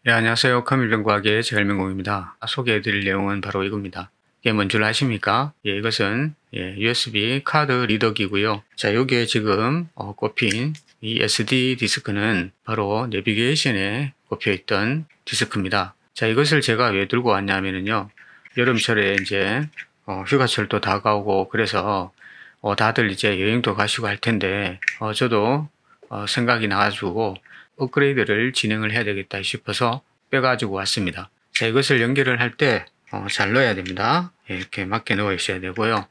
네, 안녕하세요. 커밀병과학의 제갈민공입니다. 소개해드릴 내용은 바로 이겁니다. 이게 뭔 줄 아십니까? 이것은 USB 카드 리더기고요. 자, 여기에 지금 꼽힌 이 SD 디스크는 바로 내비게이션에 꼽혀있던 디스크입니다. 자, 이것을 제가 왜 들고 왔냐면요. 여름철에 이제 휴가철도 다가오고 그래서 다들 이제 여행도 가시고 할 텐데 저도 생각이 나가지고 업그레이드를 진행을 해야 되겠다 싶어서 빼가지고 왔습니다. 자, 이것을 연결을 할 때 잘 넣어야 됩니다. 이렇게 맞게 넣어 있어야 되고요.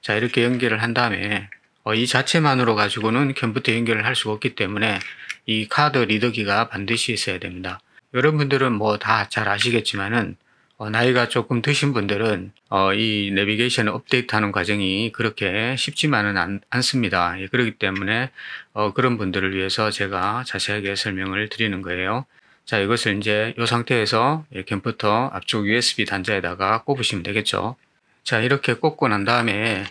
자, 이렇게 연결을 한 다음에 이 자체만으로 가지고는 컴퓨터 연결을 할 수가 없기 때문에 이 카드 리더기가 반드시 있어야 됩니다. 여러분들은 뭐 다 잘 아시겠지만은 나이가 조금 드신 분들은 이 내비게이션 업데이트하는 과정이 그렇게 쉽지만은 않습니다. 그렇기 때문에 그런 분들을 위해서 제가 자세하게 설명을 드리는 거예요. 자, 이것을 이제 이 상태에서 컴퓨터 앞쪽 USB 단자에다가 꼽으시면 되겠죠. 자, 이렇게 꼽고 난 다음에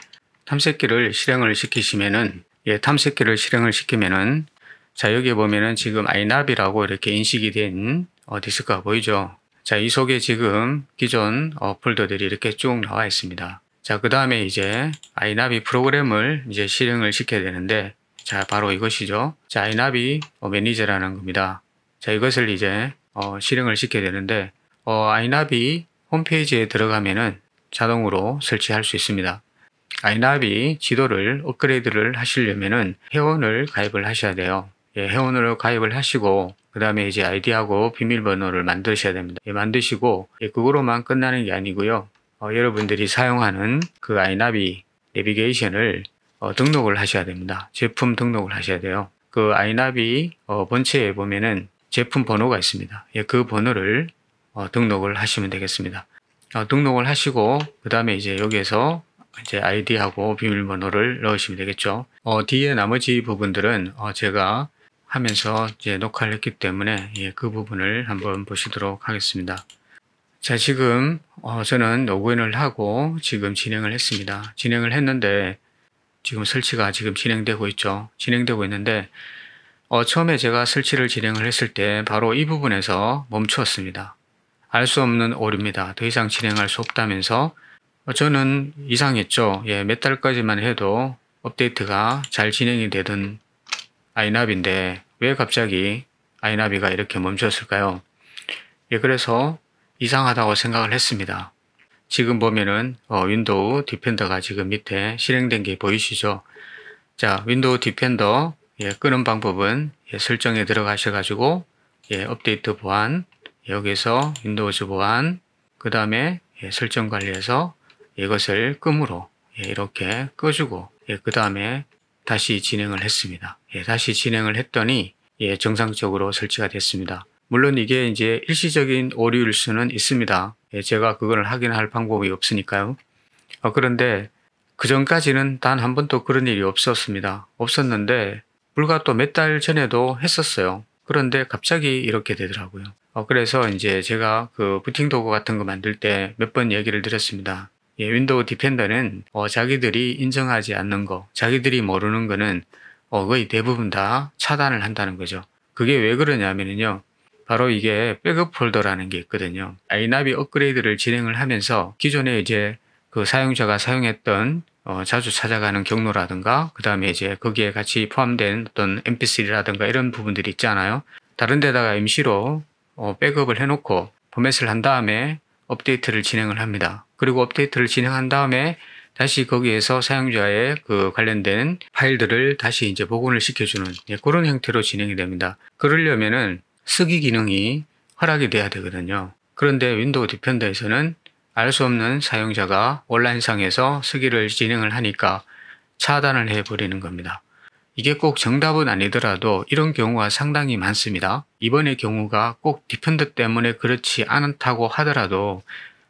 탐색기를 실행을 시키시면은 탐색기를 실행을 시키면은 자, 여기 보면은 지금 iNav이라고 이렇게 인식이 된 디스크가 보이죠. 자, 이 속에 지금 기존 폴더들이 이렇게 쭉 나와 있습니다. 자, 그 다음에 이제 iNavi 프로그램을 이제 실행을 시켜야 되는데, 자, 바로 이것이죠. 자, iNavi 매니저라는 겁니다. 자, 이것을 이제 실행을 시켜야 되는데, iNavi 홈페이지에 들어가면은 자동으로 설치할 수 있습니다. iNavi 지도를 업그레이드를 하시려면은 회원을 가입을 하셔야 돼요. 회원으로 가입을 하시고 그 다음에 이제 아이디하고 비밀번호를 만드셔야 됩니다. 만드시고 그거로만 끝나는 게 아니고요. 여러분들이 사용하는 그 iNavi 내비게이션을 등록을 하셔야 됩니다. 제품 등록을 하셔야 돼요. 그 iNavi 본체에 보면은 제품 번호가 있습니다. 그 번호를 등록을 하시면 되겠습니다. 등록을 하시고 그 다음에 이제 여기에서 이제 아이디하고 비밀번호를 넣으시면 되겠죠. 뒤에 나머지 부분들은 제가 하면서 이제 녹화를 했기 때문에 그 부분을 한번 보시도록 하겠습니다. 자, 지금 저는 로그인을 하고 지금 진행을 했습니다. 진행을 했는데 지금 설치가 지금 진행되고 있죠. 진행되고 있는데 처음에 제가 설치를 진행을 했을 때 바로 이 부분에서 멈추었습니다. 알 수 없는 오류입니다. 더 이상 진행할 수 없다면서 저는 이상했죠. 몇 달까지만 해도 업데이트가 잘 진행이 되던 iNavi인데 왜 갑자기 iNavi가 이렇게 멈췄을까요? 그래서 이상하다고 생각을 했습니다. 지금 보면은 윈도우 디펜더가 지금 밑에 실행된 게 보이시죠? 자, 윈도우 디펜더 끄는 방법은 설정에 들어가셔가지고 업데이트 보안, 여기서 윈도우즈 보안, 그 다음에 설정 관리해서 이것을 끔으로 이렇게 꺼주고 그 다음에 다시 진행을 했습니다. 다시 진행을 했더니 정상적으로 설치가 됐습니다. 물론 이게 이제 일시적인 오류일 수는 있습니다. 제가 그걸 확인할 방법이 없으니까요. 그런데 그 전까지는 단 한 번도 그런 일이 없었습니다. 없었는데 불과 또 몇 달 전에도 했었어요. 그런데 갑자기 이렇게 되더라고요. 그래서 이제 제가 그 부팅 도구 같은 거 만들 때 몇 번 얘기를 드렸습니다. 윈도우 디펜더는 자기들이 인정하지 않는 거, 자기들이 모르는 거는 거의 대부분 다 차단을 한다는 거죠. 그게 왜 그러냐면요. 바로 이게 백업 폴더라는 게 있거든요. iNavi 업그레이드를 진행을 하면서 기존에 이제 그 사용자가 사용했던 자주 찾아가는 경로라든가 그 다음에 이제 거기에 같이 포함된 어떤 mp3라든가 이런 부분들이 있잖아요. 다른 데다가 임시로 백업을 해놓고 포맷을 한 다음에 업데이트를 진행을 합니다. 그리고 업데이트를 진행한 다음에 다시 거기에서 사용자의 그 관련된 파일들을 다시 이제 복원을 시켜주는 그런 형태로 진행이 됩니다. 그러려면은 쓰기 기능이 허락이 돼야 되거든요. 그런데 윈도우 디펜더에서는 알 수 없는 사용자가 온라인상에서 쓰기를 진행을 하니까 차단을 해버리는 겁니다. 이게 꼭 정답은 아니더라도 이런 경우가 상당히 많습니다. 이번의 경우가 꼭 디펜더 때문에 그렇지 않다고 하더라도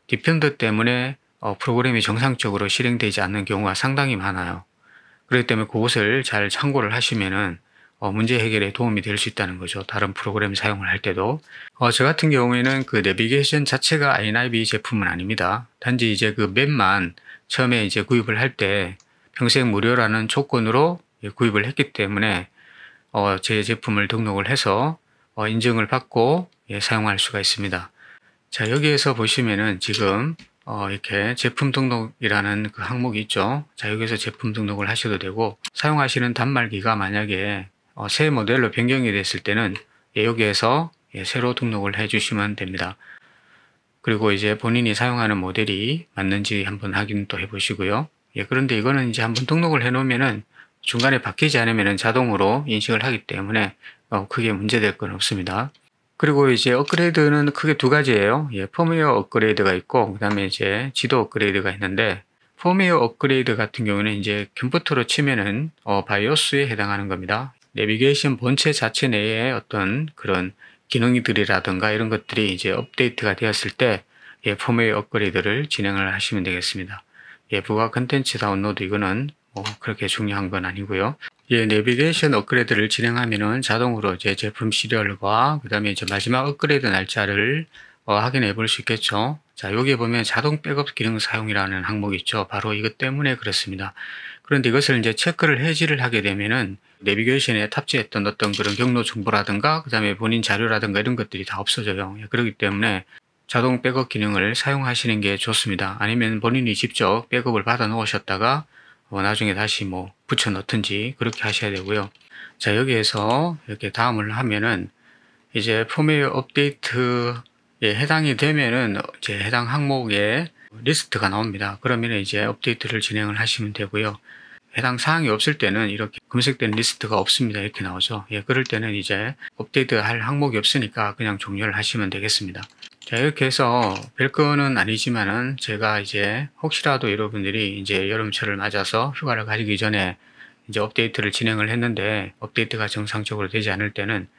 디펜더 때문에 프로그램이 정상적으로 실행되지 않는 경우가 상당히 많아요. 그렇기 때문에 그것을 잘 참고를 하시면은 문제 해결에 도움이 될 수 있다는 거죠. 다른 프로그램 사용을 할 때도. 저 같은 경우에는 그 내비게이션 자체가 iNavi 제품은 아닙니다. 단지 이제 그 맵만 처음에 이제 구입을 할 때 평생 무료라는 조건으로 구입을 했기 때문에 제 제품을 등록을 해서 인증을 받고 사용할 수가 있습니다. 자, 여기에서 보시면은 지금 이렇게 제품 등록이라는 그 항목이 있죠. 자, 여기서 제품 등록을 하셔도 되고, 사용하시는 단말기가 만약에 새 모델로 변경이 됐을 때는 여기에서 새로 등록을 해 주시면 됩니다. 그리고 이제 본인이 사용하는 모델이 맞는지 한번 확인도 해 보시고요. 그런데 이거는 이제 한번 등록을 해 놓으면은 중간에 바뀌지 않으면은 자동으로 인식을 하기 때문에 크게 문제될 건 없습니다. 그리고 이제 업그레이드는 크게 두 가지예요. 펌웨어 업그레이드가 있고, 그 다음에 이제 지도 업그레이드가 있는데, 펌웨어 업그레이드 같은 경우는 이제 컴퓨터로 치면은 바이오스에 해당하는 겁니다. 내비게이션 본체 자체 내에 어떤 그런 기능들이라든가 이런 것들이 이제 업데이트가 되었을 때 펌웨어 업그레이드를 진행을 하시면 되겠습니다. 부가 컨텐츠 다운로드 이거는 그렇게 중요한 건 아니고요. 내비게이션 업그레이드를 진행하면은 자동으로 이제 제품 시리얼과 그 다음에 이제 마지막 업그레이드 날짜를 확인해 볼 수 있겠죠. 자, 여기 보면 자동 백업 기능 사용이라는 항목이 있죠. 바로 이것 때문에 그렇습니다. 그런데 이것을 이제 체크를 해지를 하게 되면은 내비게이션에 탑재했던 어떤 그런 경로 정보라든가 그 다음에 본인 자료라든가 이런 것들이 다 없어져요. 그렇기 때문에 자동 백업 기능을 사용하시는 게 좋습니다. 아니면 본인이 직접 백업을 받아 놓으셨다가 나중에 다시 붙여 넣든지 그렇게 하셔야 되고요. 자, 여기에서 이렇게 다음을 하면은 이제 펌웨어 업데이트에 해당이 되면은 이제 해당 항목에 리스트가 나옵니다. 그러면 이제 업데이트를 진행을 하시면 되고요. 해당 사항이 없을 때는 이렇게 검색된 리스트가 없습니다. 이렇게 나오죠. 그럴 때는 이제 업데이트 할 항목이 없으니까 그냥 종료를 하시면 되겠습니다. 자, 이렇게 해서 별거는 아니지만은 제가 이제 혹시라도 여러분들이 이제 여름철을 맞아서 휴가를 가기 전에 이제 업데이트를 진행을 했는데 업데이트가 정상적으로 되지 않을 때는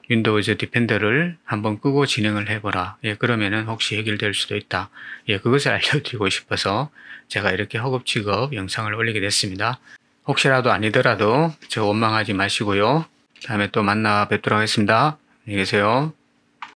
윈도우즈 디펜더를 한번 끄고 진행을 해보라. 그러면은 혹시 해결될 수도 있다. 그것을 알려드리고 싶어서 제가 이렇게 허겁지겁 영상을 올리게 됐습니다. 혹시라도 아니더라도 저 원망하지 마시고요. 다음에 또 만나 뵙도록 하겠습니다. 안녕히 계세요.